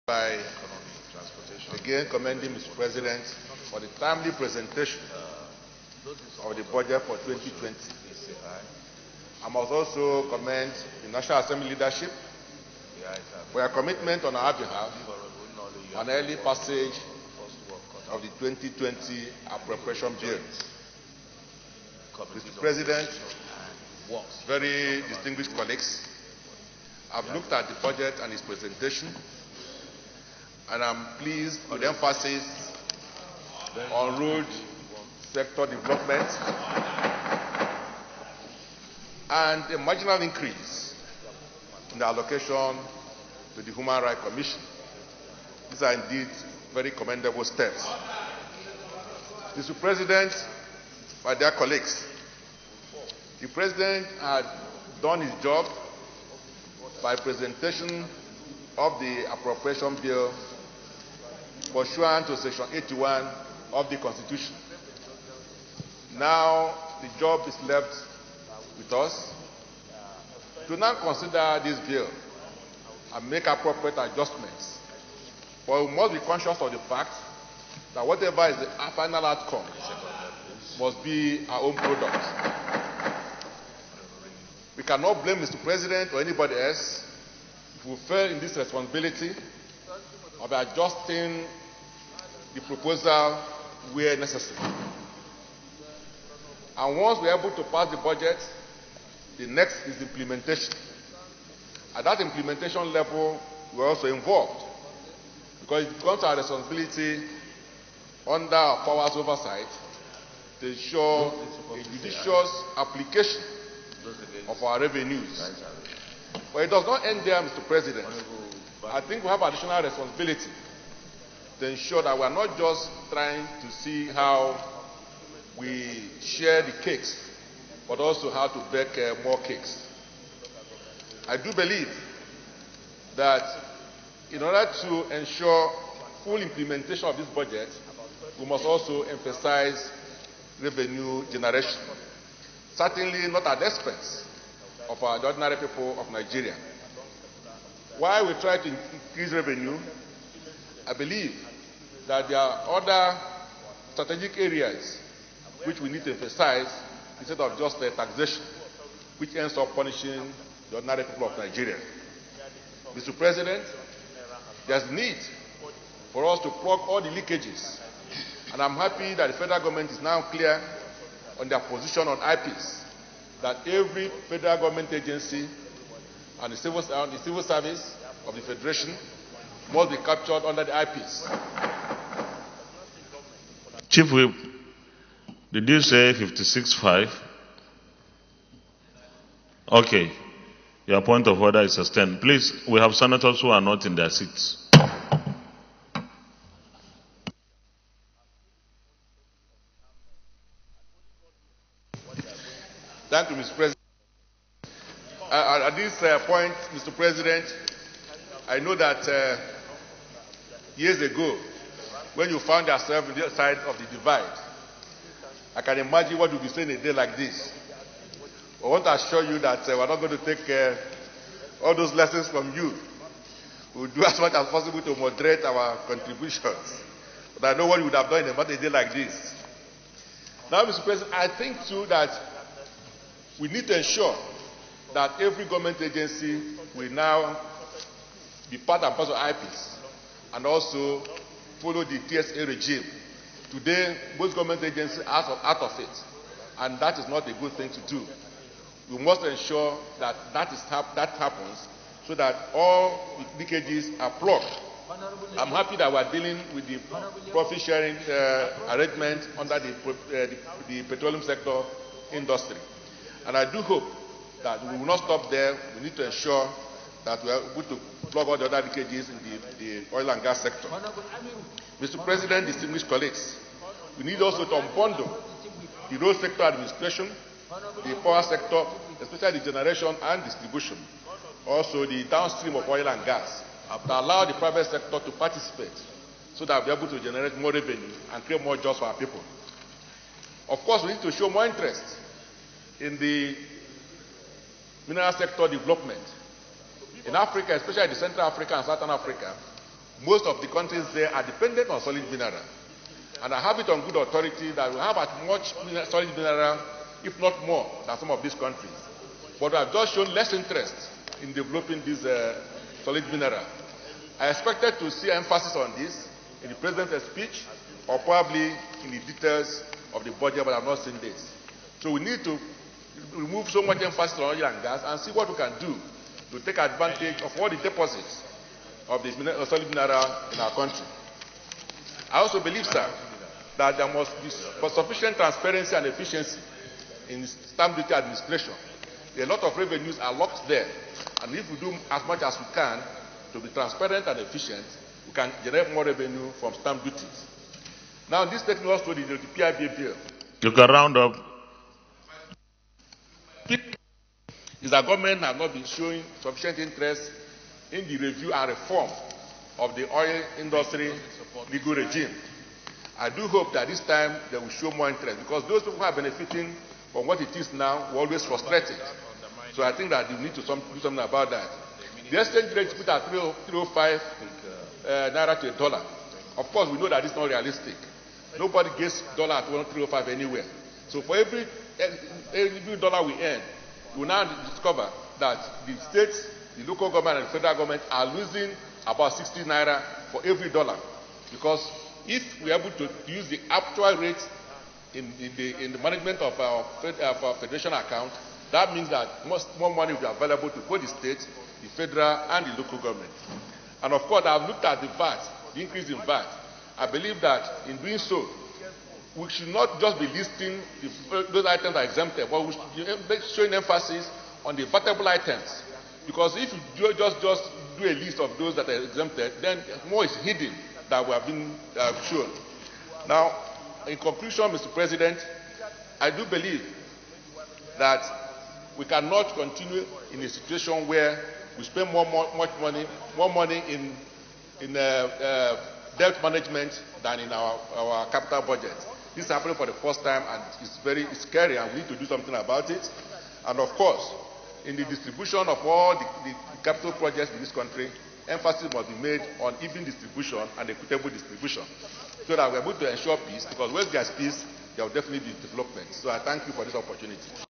By again commending Mr. President for the timely presentation of the budget for 2020. I must also commend the National Assembly leadership for their commitment on our behalf on early passage of the 2020 appropriation bill. Mr. President, very distinguished colleagues, I've looked at the budget and its presentation, and I'm pleased with the emphasis on road sector development and a marginal increase in the allocation to the Human Rights Commission. These are indeed very commendable steps. Mr. President, my dear colleagues, the President had done his job by presentation of the appropriation bill pursuant to Section 81 of the Constitution. Now the job is left with us to now consider this bill and make appropriate adjustments. But we must be conscious of the fact that whatever is the final outcome must be our own product. We cannot blame Mr. President or anybody else if we fail in this responsibility of adjusting the proposal where necessary. And once we are able to pass the budget, the next is implementation. At that implementation level, we are also involved, because it becomes our responsibility under our powers oversight to ensure a judicious application of our revenues. But it does not end there, Mr. President. I think we have additional responsibility to ensure that we are not just trying to see how we share the cakes, but also how to bake more cakes. I do believe that in order to ensure full implementation of this budget, we must also emphasize revenue generation. Certainly not at the expense of the ordinary people of Nigeria. While we try to increase revenue, I believe that there are other strategic areas which we need to emphasize instead of just taxation, which ends up punishing the ordinary people of Nigeria. Mr. President, there's need for us to plug all the leakages, and I'm happy that the federal government is now clear on their position on IPs, that every federal government agency and the civil service of the Federation must be captured under the IPs. Chief Whip, did you say 56.5? Okay. Your point of order is sustained. Please, we have senators who are not in their seats. Thank you, Mr. President. At this point, Mr. President, I know that years ago, when you found yourself on the other side of the divide, I can imagine what you'll be saying a day like this. I want to assure you that we're not going to take all those lessons from you. We'll do as much as possible to moderate our contributions. But I know what you would have done in a day like this. Now, Mr. President, I think too that we need to ensure that every government agency will now be part and parcel of IPs and also follow the TSA regime. Today, most government agencies are out of it, and that is not a good thing to do. We must ensure that that happens so that all leakages are plugged. I'm happy that we're dealing with the profit sharing arrangement under the petroleum sector industry. And I do hope that we will not stop there. We need to ensure that we are able to plug all the other leakages in the oil and gas sector. Mr. President, distinguished colleagues, we need also to unbundle the road sector administration, the power sector, especially the generation and distribution, also the downstream of oil and gas, to allow the private sector to participate so that we're able to generate more revenue and create more jobs for our people. Of course, we need to show more interest in the mineral sector development. In Africa, especially the Central Africa and Southern Africa, most of the countries there are dependent on solid mineral. And I have it on good authority that we have as much solid mineral, if not more, than some of these countries. But we have just shown less interest in developing this solid mineral. I expected to see emphasis on this in the president's speech or probably in the details of the budget, but I have not seen this. So we need to remove so much emphasis on oil and gas and see what we can do to take advantage of all the deposits of the solid mineral in our country. I also believe, sir, that there must be sufficient transparency and efficiency in stamp duty administration. A lot of revenues are locked there, and if we do as much as we can to be transparent and efficient, we can generate more revenue from stamp duties. Now, this takes us to the PIB bill. You can round up. Is that government has not been showing sufficient interest in the review and reform of the oil industry legal regime. I do hope that this time they will show more interest, because those people who are benefiting from what it is now were always frustrated. So I think that you need to do something about that. The exchange rate is put at 305 naira to a dollar. Of course, we know that it's not realistic. Nobody gets dollar at 305 anywhere. So for every dollar we earn, we will now discover that the states, the local government, and the federal government are losing about 60 naira for every dollar. Because if we are able to use the actual rate in the management of our federation account, that means that more money will be available to both the state, the federal, and the local government. And of course, I've looked at the VAT, the increase in VAT. I believe that in doing so, we should not just be listing those items that are exempted, but we should be showing emphasis on the VATable items. Because if you just do a list of those that are exempted, then more is hidden that we have been shown. Now, in conclusion, Mr. President, I do believe that we cannot continue in a situation where we spend more money in debt management than in our capital budget. This is happening for the first time, and it's very scary, and we need to do something about it. And of course, in the distribution of all the capital projects in this country, emphasis must be made on even distribution and equitable distribution, so that we're able to ensure peace, because where there's peace, there will definitely be development. So I thank you for this opportunity.